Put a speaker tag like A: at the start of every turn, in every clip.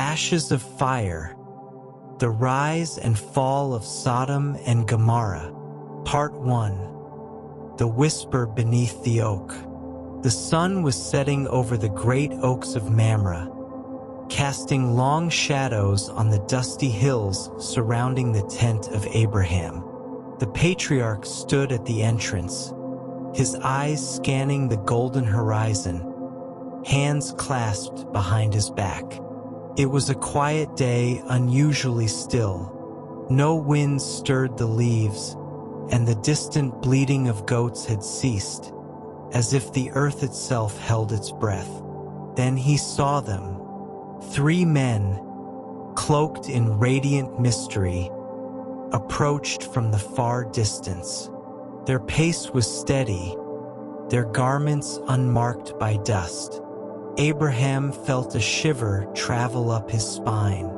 A: Ashes of fire. The rise and fall of Sodom and Gomorrah. Part 1. The whisper beneath the oak. The sun was setting over the great oaks of Mamre, casting long shadows on the dusty hills surrounding the tent of Abraham. The patriarch stood at the entrance, his eyes scanning the golden horizon, hands clasped behind his back. It was a quiet day, unusually still. No wind stirred the leaves, and the distant bleating of goats had ceased, as if the earth itself held its breath. Then he saw them, 3 men, cloaked in radiant mystery, approached from the far distance. Their pace was steady, their garments unmarked by dust. Abraham felt a shiver travel up his spine.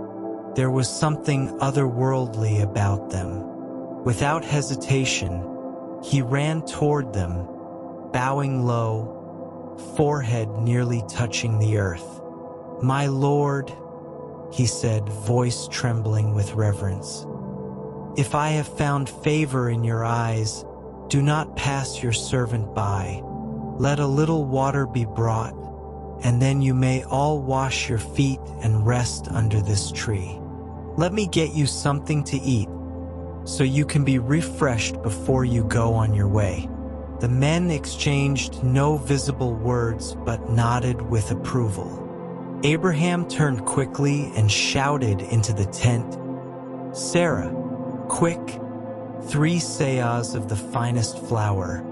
A: There was something otherworldly about them. Without hesitation, he ran toward them, bowing low, forehead nearly touching the earth. "My Lord," he said, voice trembling with reverence, "if I have found favor in your eyes, do not pass your servant by. Let a little water be brought, and then you may all wash your feet and rest under this tree. Let me get you something to eat, so you can be refreshed before you go on your way." The men exchanged no visible words but nodded with approval. Abraham turned quickly and shouted into the tent, "Sarah, quick, 3 seahs of the finest flour.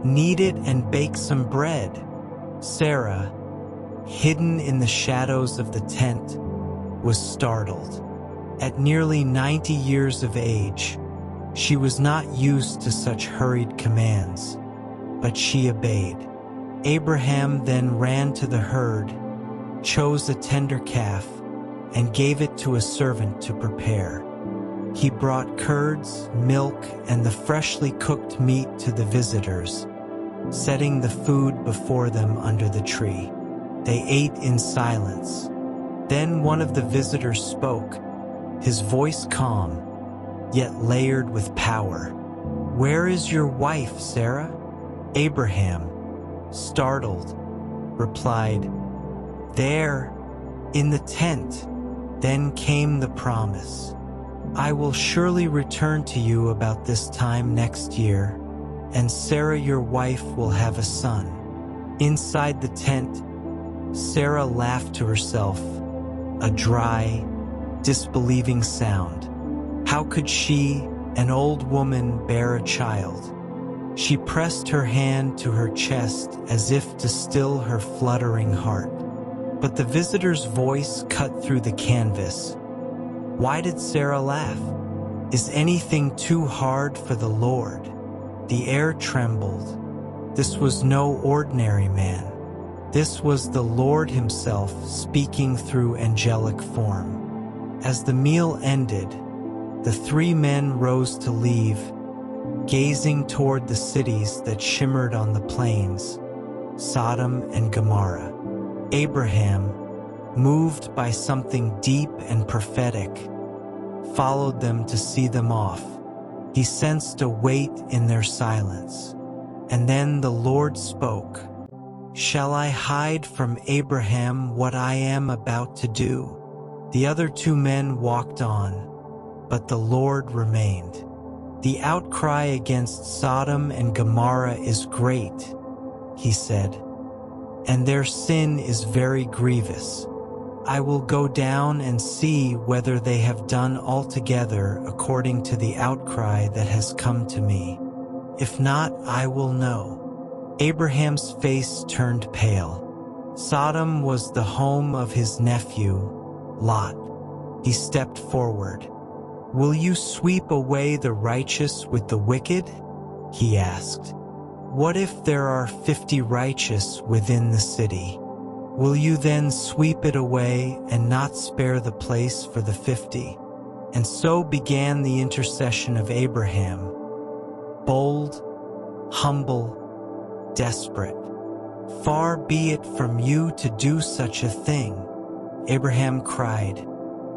A: Knead it and bake some bread." Sarah, hidden in the shadows of the tent, was startled. At nearly 90 years of age, she was not used to such hurried commands, but she obeyed. Abraham then ran to the herd, chose a tender calf, and gave it to a servant to prepare. He brought curds, milk, and the freshly cooked meat to the visitors, setting the food before them under the tree. They ate in silence. Then one of the visitors spoke, his voice calm, yet layered with power. "Where is your wife, Sarah?" Abraham, startled, replied, "There, in the tent." Then came the promise, "I will surely return to you about this time next year, and Sarah your wife will have a son." Inside the tent, Sarah laughed to herself, a dry, disbelieving sound. How could she, an old woman, bear a child? She pressed her hand to her chest as if to still her fluttering heart. But the visitor's voice cut through the canvas. Why did Sarah laugh? Is anything too hard for the Lord? The air trembled. This was no ordinary man. This was the Lord himself speaking through angelic form. As the meal ended, the 3 men rose to leave, gazing toward the cities that shimmered on the plains, Sodom and Gomorrah. Abraham, moved by something deep and prophetic, followed them to see them off. He sensed a weight in their silence. And then the Lord spoke, "Shall I hide from Abraham what I am about to do?" The other 2 men walked on, but the Lord remained. "The outcry against Sodom and Gomorrah is great," he said, "and their sin is very grievous. I will go down and see whether they have done altogether according to the outcry that has come to me. If not, I will know." Abraham's face turned pale. Sodom was the home of his nephew, Lot. He stepped forward. "Will you sweep away the righteous with the wicked?" he asked. "What if there are 50 righteous within the city? Will you then sweep it away and not spare the place for the 50? And so began the intercession of Abraham, bold, humble, desperate. "Far be it from you to do such a thing. Abraham cried,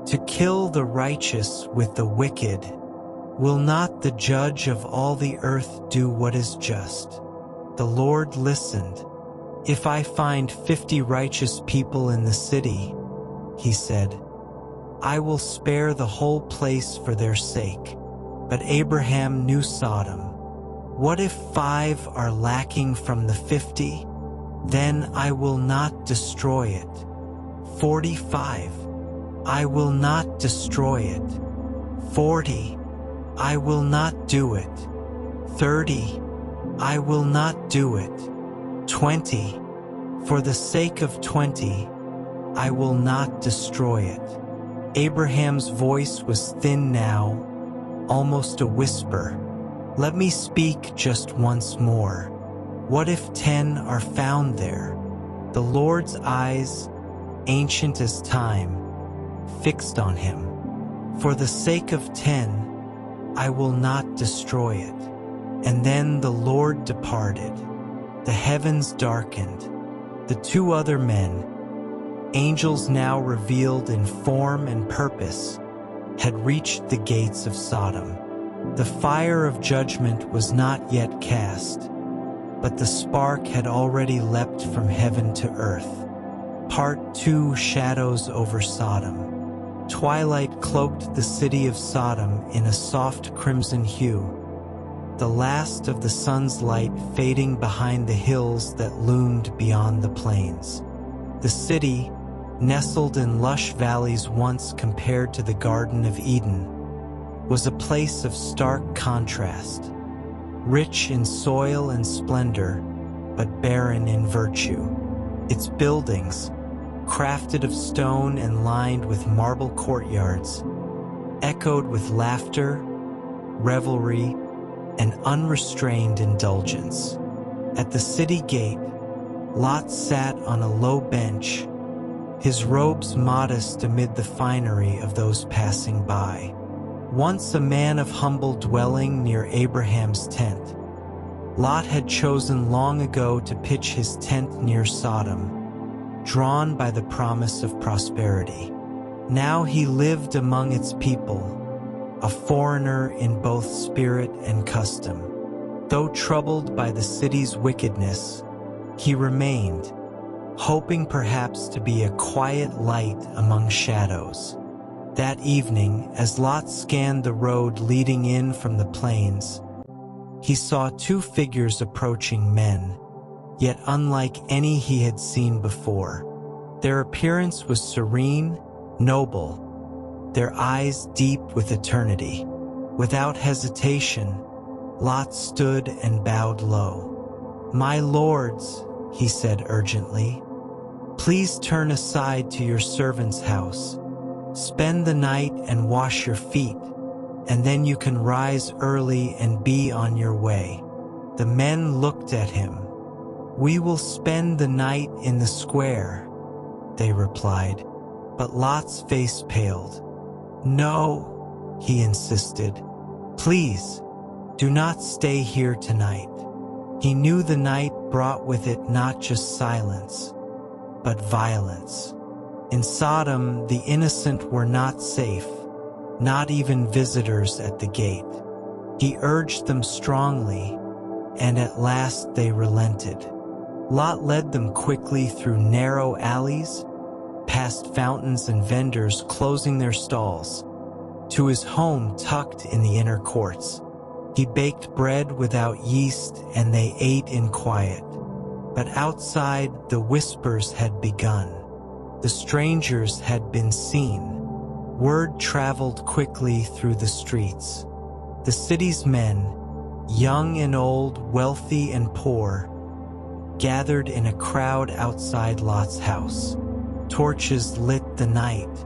A: "To kill the righteous with the wicked. Will not the judge of all the earth do what is just?" The Lord listened. "If I find 50 righteous people in the city," he said, "I will spare the whole place for their sake." But Abraham knew Sodom. "What if 5 are lacking from the 50? Then I will not destroy it. 45, I will not destroy it. 40, I will not do it. 30, I will not do it. 20, for the sake of 20, I will not destroy it." Abraham's voice was thin now, almost a whisper. "Let me speak just once more. What if 10 are found there?" The Lord's eyes, ancient as time, fixed on him. "For the sake of 10, I will not destroy it." And then the Lord departed. The heavens darkened. The 2 other men, angels now revealed in form and purpose, had reached the gates of Sodom. The fire of judgment was not yet cast, but the spark had already leapt from heaven to earth. Part 2: Shadows over Sodom. Twilight cloaked the city of Sodom in a soft crimson hue, the last of the sun's light fading behind the hills that loomed beyond the plains. The city, nestled in lush valleys once compared to the Garden of Eden, was a place of stark contrast, rich in soil and splendor, but barren in virtue. Its buildings, crafted of stone and lined with marble courtyards, echoed with laughter, revelry, and unrestrained indulgence. At the city gate, Lot sat on a low bench, his robes modest amid the finery of those passing by. Once a man of humble dwelling near Abraham's tent, Lot had chosen long ago to pitch his tent near Sodom, drawn by the promise of prosperity. Now he lived among its people, a foreigner in both spirit and custom. Though troubled by the city's wickedness, he remained, hoping perhaps to be a quiet light among shadows. That evening, as Lot scanned the road leading in from the plains, he saw 2 figures approaching, men, yet unlike any he had seen before. Their appearance was serene, noble, their eyes deep with eternity. Without hesitation, Lot stood and bowed low. "My lords," he said urgently, "please turn aside to your servant's house. Spend the night and wash your feet, and then you can rise early and be on your way." The men looked at him. "We will spend the night in the square," they replied, but Lot's face paled. "No," he insisted. "Please, do not stay here tonight." He knew the night brought with it not just silence, but violence. In Sodom, the innocent were not safe, not even visitors at the gate. He urged them strongly, and at last they relented. Lot led them quickly through narrow alleys, past fountains and vendors closing their stalls, to his home tucked in the inner courts. He baked bread without yeast, and they ate in quiet. But outside, the whispers had begun. The strangers had been seen. Word traveled quickly through the streets. The city's men, young and old, wealthy and poor, gathered in a crowd outside Lot's house. Torches lit the night.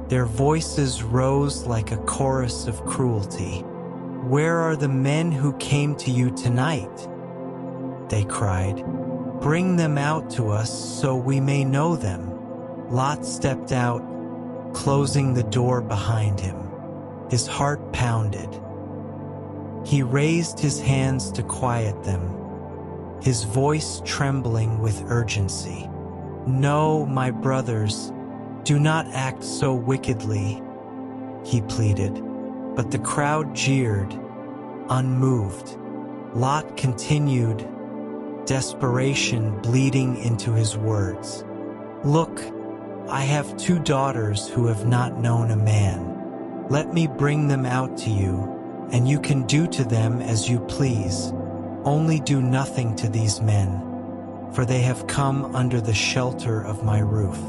A: Their voices rose like a chorus of cruelty. "Where are the men who came to you tonight?" they cried. "Bring them out to us so we may know them." Lot stepped out, closing the door behind him. His heart pounded. He raised his hands to quiet them, his voice trembling with urgency. "No, my brothers, "Do not act so wickedly," he pleaded. But the crowd jeered, unmoved. Lot continued, desperation bleeding into his words. "Look, I have 2 daughters who have not known a man. Let me bring them out to you, and you can do to them as you please. Only do nothing to these men, for they have come under the shelter of my roof."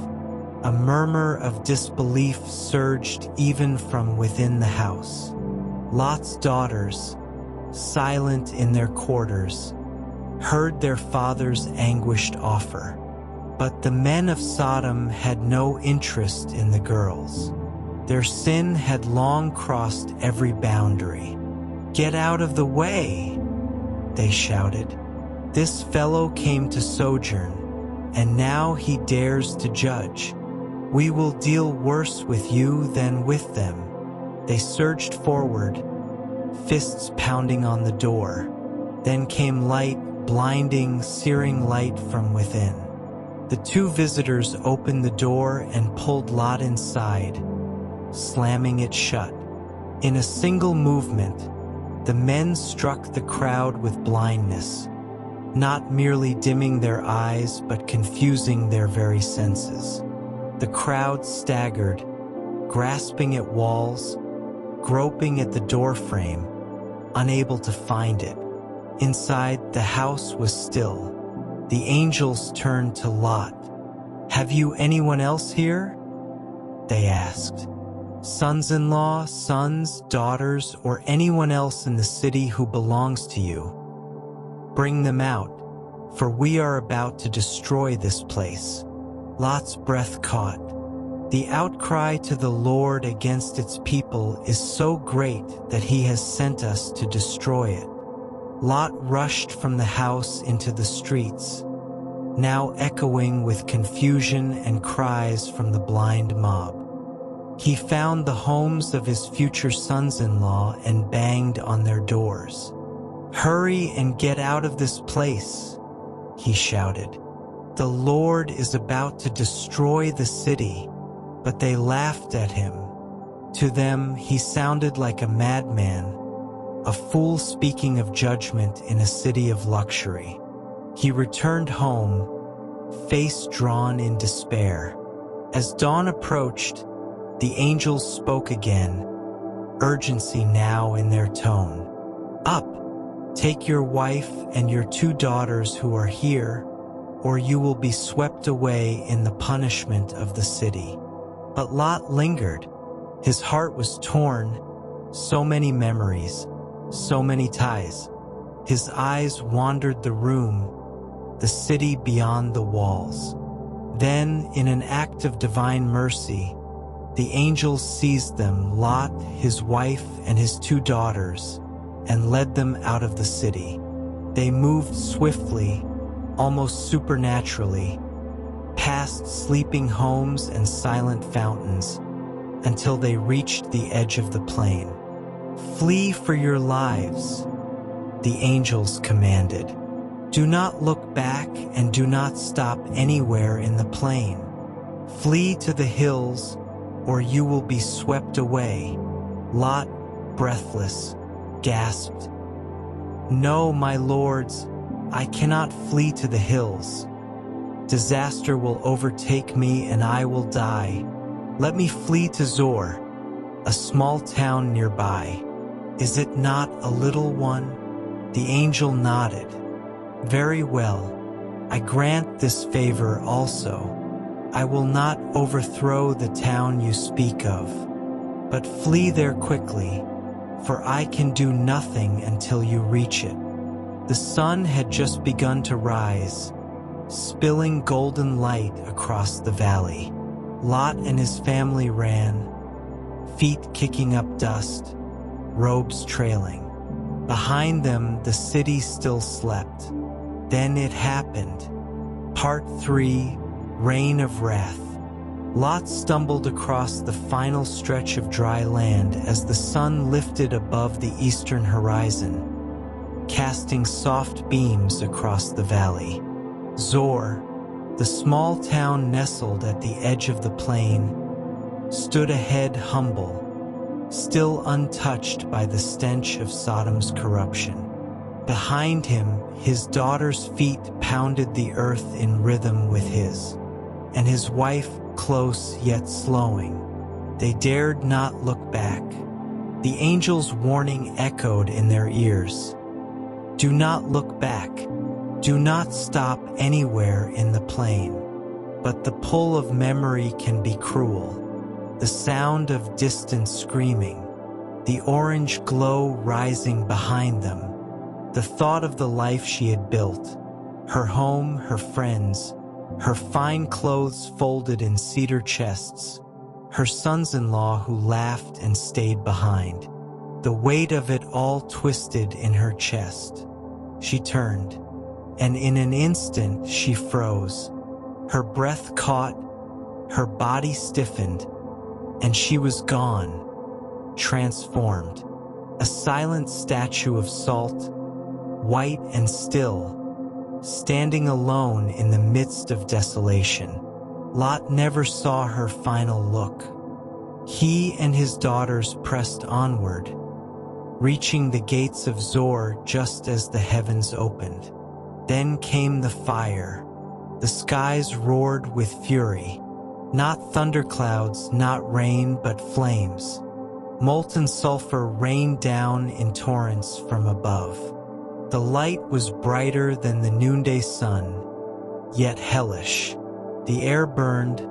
A: A murmur of disbelief surged even from within the house. Lot's daughters, silent in their quarters, heard their father's anguished offer. But the men of Sodom had no interest in the girls. Their sin had long crossed every boundary. "Get out of the way!" they shouted. "This fellow came to sojourn, and now he dares to judge. We will deal worse with you than with them." They surged forward, fists pounding on the door. Then came light, blinding, searing light from within. The 2 visitors opened the door and pulled Lot inside, slamming it shut. In a single movement, the men struck the crowd with blindness, not merely dimming their eyes but confusing their very senses. The crowd staggered, grasping at walls, groping at the doorframe, unable to find it. Inside, the house was still. The angels turned to Lot. "Have you anyone else here?" they asked. "Sons-in-law, sons, daughters, or anyone else in the city who belongs to you? Bring them out, for we are about to destroy this place." Lot's breath caught. The outcry to the Lord against its people is so great that he has sent us to destroy it. Lot rushed from the house into the streets, now echoing with confusion and cries from the blind mob. He found the homes of his future sons-in-law and banged on their doors. "Hurry and get out of this place," he shouted. "The Lord is about to destroy the city." But they laughed at him. To them, he sounded like a madman, a fool speaking of judgment in a city of luxury. He returned home, face drawn in despair. As dawn approached, the angels spoke again, urgency now in their tone. "Up, take your wife and your 2 daughters who are here, or you will be swept away in the punishment of the city." But Lot lingered. His heart was torn. So many memories, so many ties. His eyes wandered the room, the city beyond the walls. Then, in an act of divine mercy, the angels seized them, Lot, his wife, and his 2 daughters, and led them out of the city. They moved swiftly, almost supernaturally, past sleeping homes and silent fountains, until they reached the edge of the plain. "Flee for your lives," the angels commanded. "Do not look back and do not stop anywhere in the plain. Flee to the hills, or you will be swept away." Lot, breathless, gasped, "No, my lords, I cannot flee to the hills. Disaster will overtake me and I will die. Let me flee to Zor, a small town nearby. Is it not a little one?" The angel nodded. "Very well, I grant this favor also. I will not overthrow the town you speak of, but flee there quickly, for I can do nothing until you reach it." The sun had just begun to rise, spilling golden light across the valley. Lot and his family ran, feet kicking up dust, robes trailing. Behind them, the city still slept. Then it happened. Part 3, Reign of Wrath. Lot stumbled across the final stretch of dry land as the sun lifted above the eastern horizon, casting soft beams across the valley. Zor, The small town nestled at the edge of the plain stood a head humble, still untouched by the stench of Sodom's corruption. Behind him, his daughter's feet pounded the earth in rhythm with his, and his wife close yet slowing. They dared not look back. The angel's warning echoed in their ears. Do not look back. Do not stop anywhere in the plain. But the pull of memory can be cruel. The sound of distant screaming, the orange glow rising behind them, the thought of the life she had built, her home, her friends, her fine clothes folded in cedar chests, her sons-in-law who laughed and stayed behind. The weight of it all twisted in her chest. She turned, and in an instant she froze. Her breath caught, her body stiffened, and she was gone, transformed. A silent statue of salt, white and still, standing alone in the midst of desolation. Lot never saw her final look. He and his daughters pressed onward, reaching the gates of Zoar just as the heavens opened. Then came the fire. The skies roared with fury. Not thunderclouds, not rain, but flames. Molten sulfur rained down in torrents from above. The light was brighter than the noonday sun, yet hellish. The air burned,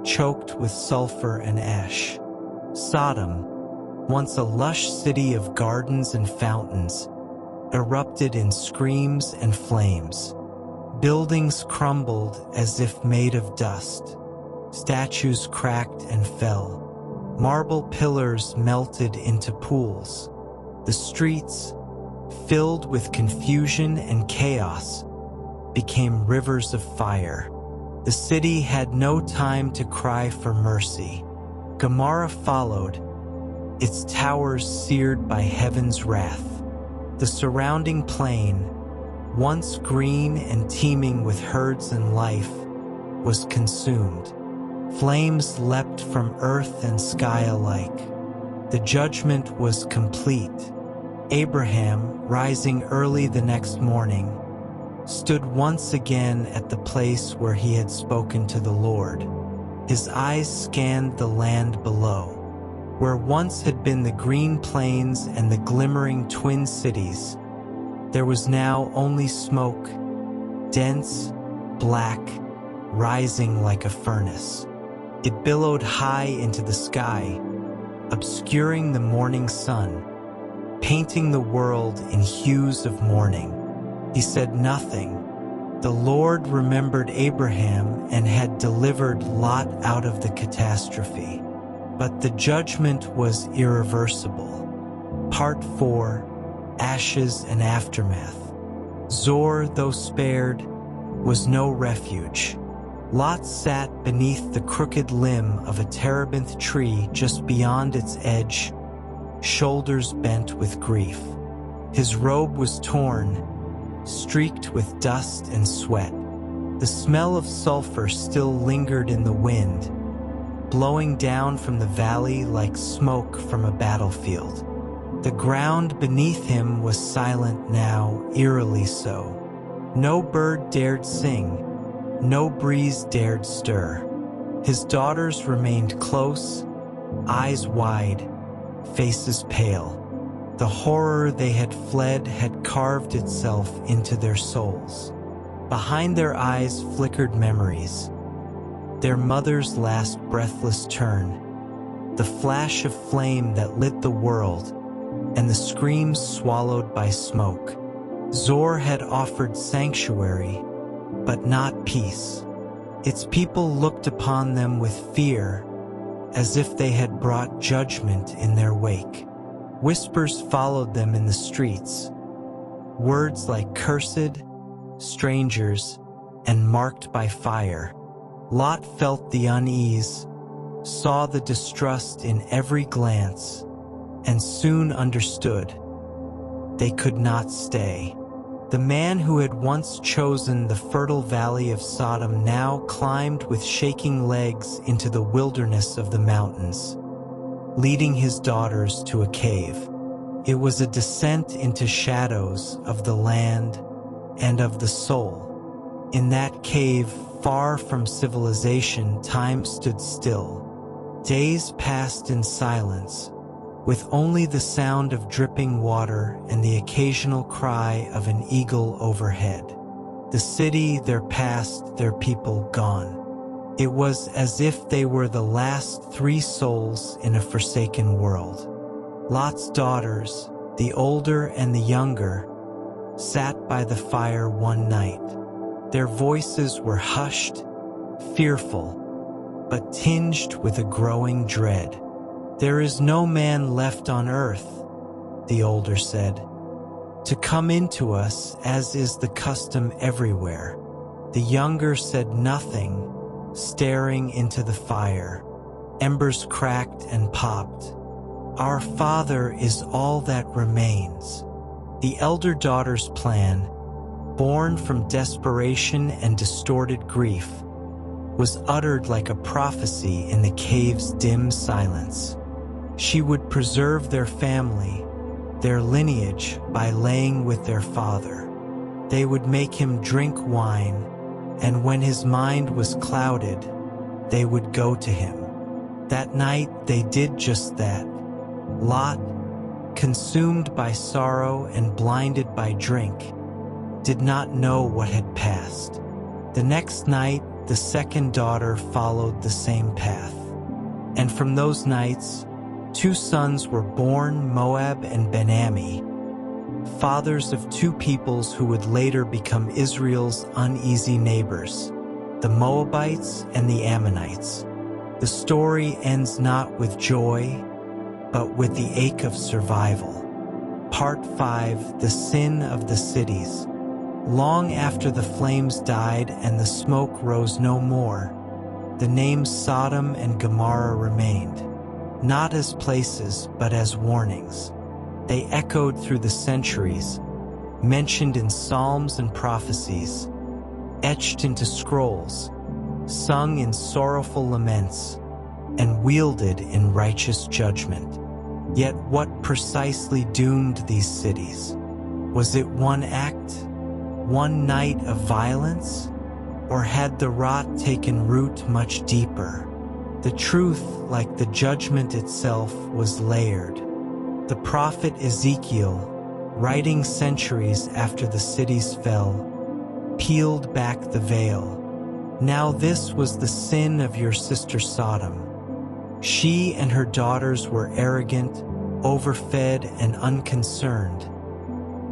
A: choked with sulfur and ash. Sodom, once a lush city of gardens and fountains, erupted in screams and flames. Buildings crumbled as if made of dust. Statues cracked and fell. Marble pillars melted into pools. The streets, filled with confusion and chaos, became rivers of fire. The city had no time to cry for mercy. Gomorrah followed, its towers seared by heaven's wrath. The surrounding plain, once green and teeming with herds and life, was consumed. Flames leapt from earth and sky alike. The judgment was complete. Abraham, rising early the next morning, stood once again at the place where he had spoken to the Lord. His eyes scanned the land below. Where once had been the green plains and the glimmering twin cities, there was now only smoke, dense, black, rising like a furnace. It billowed high into the sky, obscuring the morning sun, painting the world in hues of mourning. He said nothing. The Lord remembered Abraham and had delivered Lot out of the catastrophe. But the judgment was irreversible. Part 4, Ashes and Aftermath. Zoar, though spared, was no refuge. Lot sat beneath the crooked limb of a terebinth tree just beyond its edge, shoulders bent with grief. His robe was torn, streaked with dust and sweat. The smell of sulfur still lingered in the wind, blowing down from the valley like smoke from a battlefield. The ground beneath him was silent now, eerily so. No bird dared sing, no breeze dared stir. His daughters remained close, eyes wide, faces pale. The horror they had fled had carved itself into their souls. Behind their eyes flickered memories. Their mother's last breathless turn, the flash of flame that lit the world, and the screams swallowed by smoke. Zoar had offered sanctuary, but not peace. Its people looked upon them with fear, as if they had brought judgment in their wake. Whispers followed them in the streets, words like cursed, strangers, and marked by fire. Lot felt the unease, saw the distrust in every glance, and soon understood. They could not stay. The man who had once chosen the fertile valley of Sodom now climbed with shaking legs into the wilderness of the mountains, leading his daughters to a cave. It was a descent into shadows of the land and of the soul. In that cave, far from civilization, time stood still. Days passed in silence, with only the sound of dripping water and the occasional cry of an eagle overhead. The city, their past, their people gone. It was as if they were the last 3 souls in a forsaken world. Lot's daughters, the older and the younger, sat by the fire one night. Their voices were hushed, fearful, but tinged with a growing dread. "There is no man left on earth," the older said, "to come into us as is the custom everywhere." The younger said nothing, staring into the fire. Embers cracked and popped. "Our Father is all that remains." The elder daughter's plan, born from desperation and distorted grief, was uttered like a prophecy in the cave's dim silence. She would preserve their family, their lineage, by laying with their father. They would make him drink wine, and when his mind was clouded, they would go to him. That night they did just that. Lot, consumed by sorrow and blinded by drink, did not know what had passed. The next night, the second daughter followed the same path. And from those nights, 2 sons were born, Moab and Ammon, fathers of 2 peoples who would later become Israel's uneasy neighbors, the Moabites and the Ammonites. The story ends not with joy, but with the ache of survival. Part 5, The Sin of the Cities. Long after the flames died and the smoke rose no more, the names Sodom and Gomorrah remained, not as places but as warnings. They echoed through the centuries, mentioned in psalms and prophecies, etched into scrolls, sung in sorrowful laments, and wielded in righteous judgment. Yet what precisely doomed these cities? Was it one act, one night of violence, or had the rot taken root much deeper? The truth, like the judgment itself, was layered. The prophet Ezekiel, writing centuries after the cities fell, peeled back the veil. Now this was the sin of your sister Sodom. She and her daughters were arrogant, overfed, and unconcerned.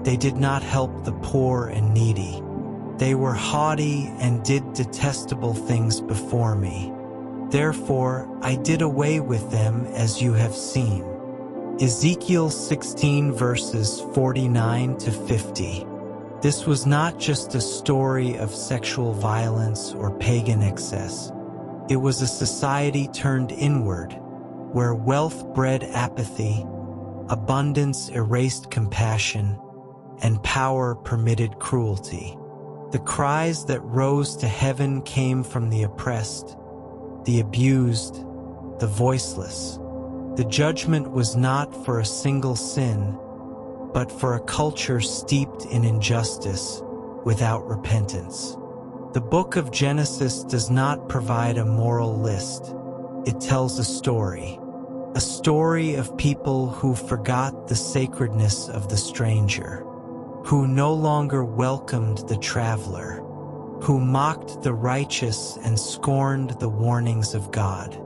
A: They did not help the poor and needy. They were haughty and did detestable things before me. Therefore, I did away with them as you have seen. Ezekiel 16 verses 49 to 50. This was not just a story of sexual violence or pagan excess. It was a society turned inward, where wealth bred apathy, abundance erased compassion, and power permitted cruelty. The cries that rose to heaven came from the oppressed, the abused, the voiceless. The judgment was not for a single sin, but for a culture steeped in injustice, without repentance. The book of Genesis does not provide a moral list. It tells a story of people who forgot the sacredness of the stranger, who no longer welcomed the traveler, who mocked the righteous and scorned the warnings of God.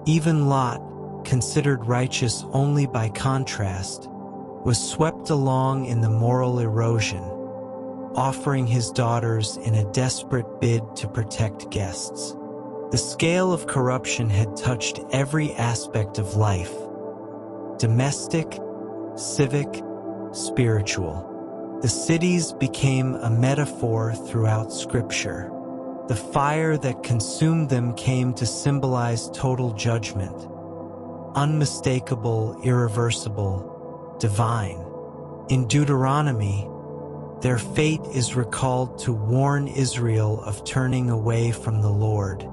A: Even Lot, considered righteous only by contrast, was swept along in the moral erosion, offering his daughters in a desperate bid to protect guests. The scale of corruption had touched every aspect of life: domestic, civic, spiritual. The cities became a metaphor throughout Scripture. The fire that consumed them came to symbolize total judgment, unmistakable, irreversible, divine. In Deuteronomy, Their fate is recalled to warn Israel of turning away from the Lord.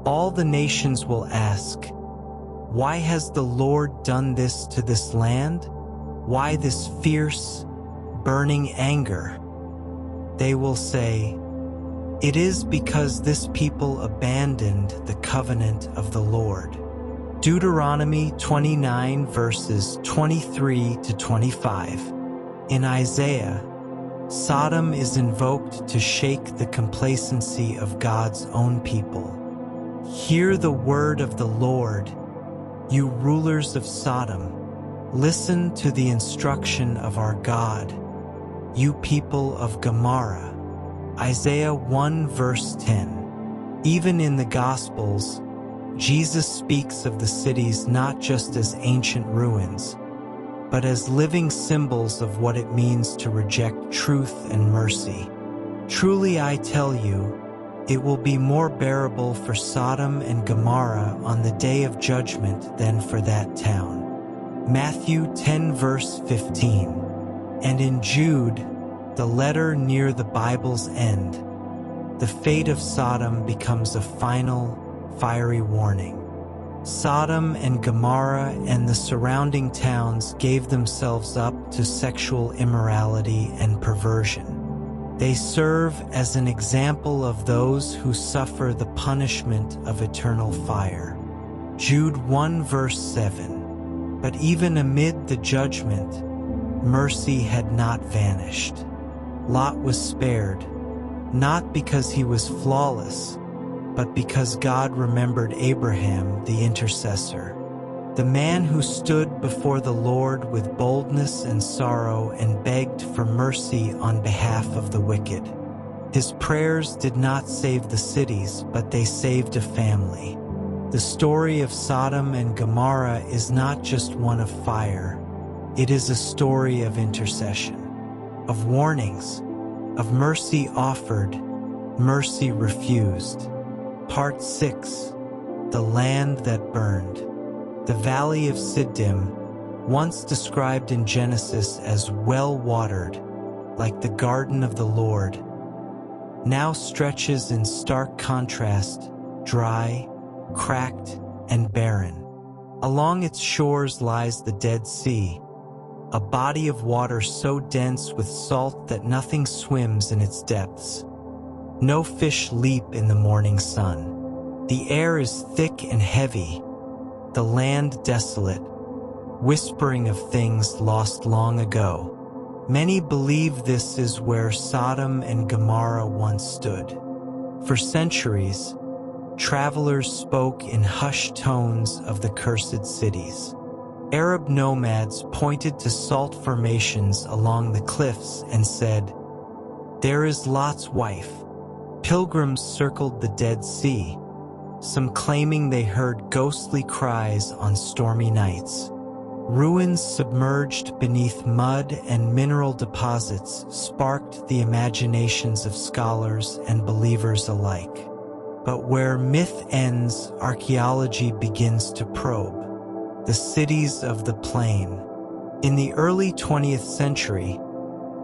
A: All the nations will ask, "Why has the Lord done this to this land? Why this fierce, burning anger?" They will say, "It is because this people abandoned the covenant of the Lord." Deuteronomy 29 verses 23 to 25. In Isaiah, Sodom is invoked to shake the complacency of God's own people. Hear the word of the Lord, you rulers of Sodom. Listen to the instruction of our God, you people of Gomorrah. Isaiah 1 verse 10. Even in the Gospels, Jesus speaks of the cities not just as ancient ruins, but as living symbols of what it means to reject truth and mercy. Truly I tell you, it will be more bearable for Sodom and Gomorrah on the day of judgment than for that town. Matthew 10 verse 15. And in Jude, the letter near the Bible's end, the fate of Sodom becomes a final, fiery warning. Sodom and Gomorrah and the surrounding towns gave themselves up to sexual immorality and perversion. They serve as an example of those who suffer the punishment of eternal fire. Jude 1 verse 7. But even amid the judgment, mercy had not vanished. Lot was spared, not because he was flawless, but because God remembered Abraham, the intercessor, the man who stood before the Lord with boldness and sorrow and begged for mercy on behalf of the wicked. His prayers did not save the cities, but they saved a family. The story of Sodom and Gomorrah is not just one of fire. It is a story of intercession, of warnings, of mercy offered, mercy refused. Part 6. The Land That Burned. The Valley of Siddim, once described in Genesis as well-watered, like the garden of the Lord, now stretches in stark contrast, dry, cracked, and barren. Along its shores lies the Dead Sea, a body of water so dense with salt that nothing swims in its depths. No fish leap in the morning sun. The air is thick and heavy, the land desolate, whispering of things lost long ago. Many believe this is where Sodom and Gomorrah once stood. For centuries, travelers spoke in hushed tones of the cursed cities. Arab nomads pointed to salt formations along the cliffs and said, "There is Lot's wife." Pilgrims circled the Dead Sea, some claiming they heard ghostly cries on stormy nights. Ruins submerged beneath mud and mineral deposits sparked the imaginations of scholars and believers alike. But where myth ends, archaeology begins to probe. The cities of the plain. In the early 20th century,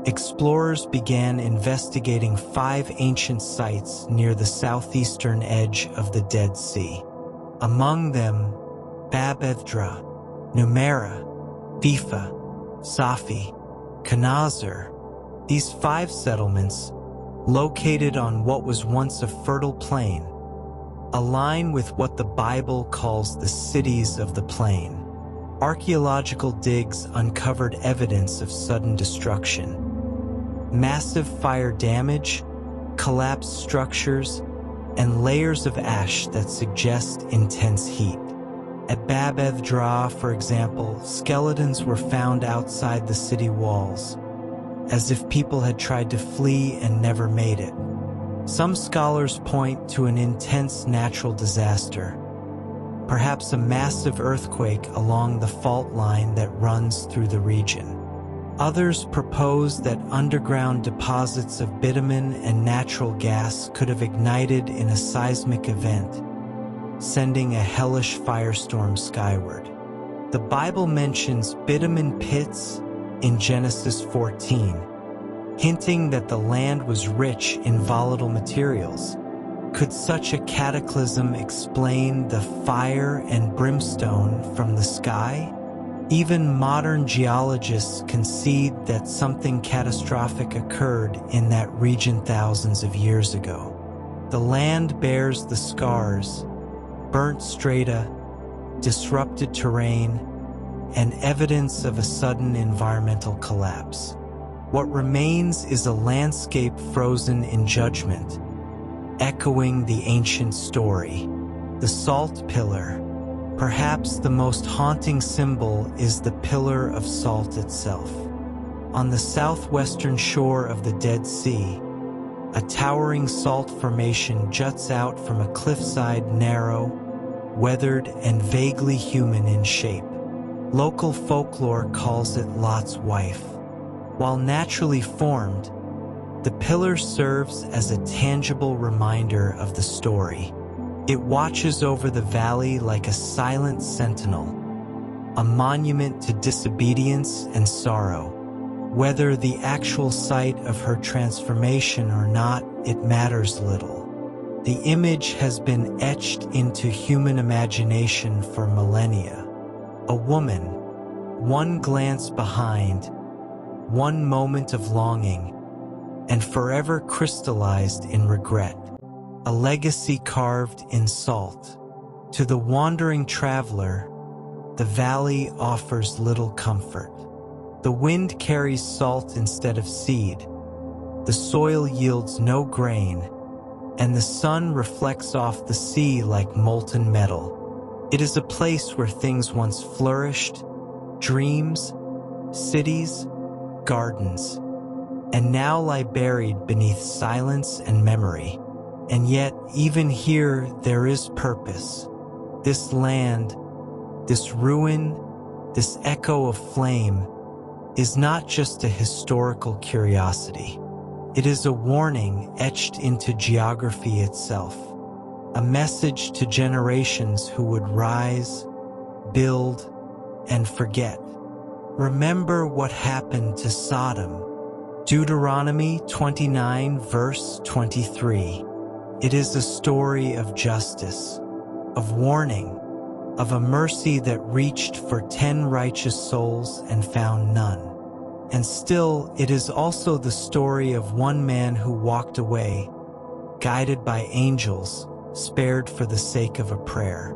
A: explorers began investigating 5 ancient sites near the southeastern edge of the Dead Sea. Among them, Bab-edh-Dhra, Numaira, Fifa, Safi, Kanazur. These 5 settlements, located on what was once a fertile plain, align with what the Bible calls the cities of the plain. Archaeological digs uncovered evidence of sudden destruction. Massive fire damage, collapsed structures, and layers of ash that suggest intense heat. At Bab-edh-Dhra, for example, skeletons were found outside the city walls, as if people had tried to flee and never made it. Some scholars point to an intense natural disaster, perhaps a massive earthquake along the fault line that runs through the region. Others propose that underground deposits of bitumen and natural gas could have ignited in a seismic event, sending a hellish firestorm skyward. The Bible mentions bitumen pits in Genesis 14, hinting that the land was rich in volatile materials. Could such a cataclysm explain the fire and brimstone from the sky? Even modern geologists concede that something catastrophic occurred in that region thousands of years ago. The land bears the scars, burnt strata, disrupted terrain, and evidence of a sudden environmental collapse. What remains is a landscape frozen in judgment, echoing the ancient story. The salt pillar. Perhaps the most haunting symbol is the pillar of salt itself. On the southwestern shore of the Dead Sea, a towering salt formation juts out from a cliffside, narrow, weathered, and vaguely human in shape. Local folklore calls it Lot's wife. While naturally formed, the pillar serves as a tangible reminder of the story. It watches over the valley like a silent sentinel, a monument to disobedience and sorrow. Whether the actual site of her transformation or not, it matters little. The image has been etched into human imagination for millennia. A woman, one glance behind, one moment of longing, and forever crystallized in regret. A legacy carved in salt. To the wandering traveler, the valley offers little comfort. The wind carries salt instead of seed. The soil yields no grain, and the sun reflects off the sea like molten metal. It is a place where things once flourished, dreams, cities, gardens, and now lie buried beneath silence and memory. And yet, even here, there is purpose. This land, this ruin, this echo of flame, is not just a historical curiosity. It is a warning etched into geography itself, a message to generations who would rise, build, and forget. Remember what happened to Sodom. Deuteronomy 29, verse 23. It is a story of justice, of warning, of a mercy that reached for 10 righteous souls and found none. And still, it is also the story of one man who walked away, guided by angels, spared for the sake of a prayer.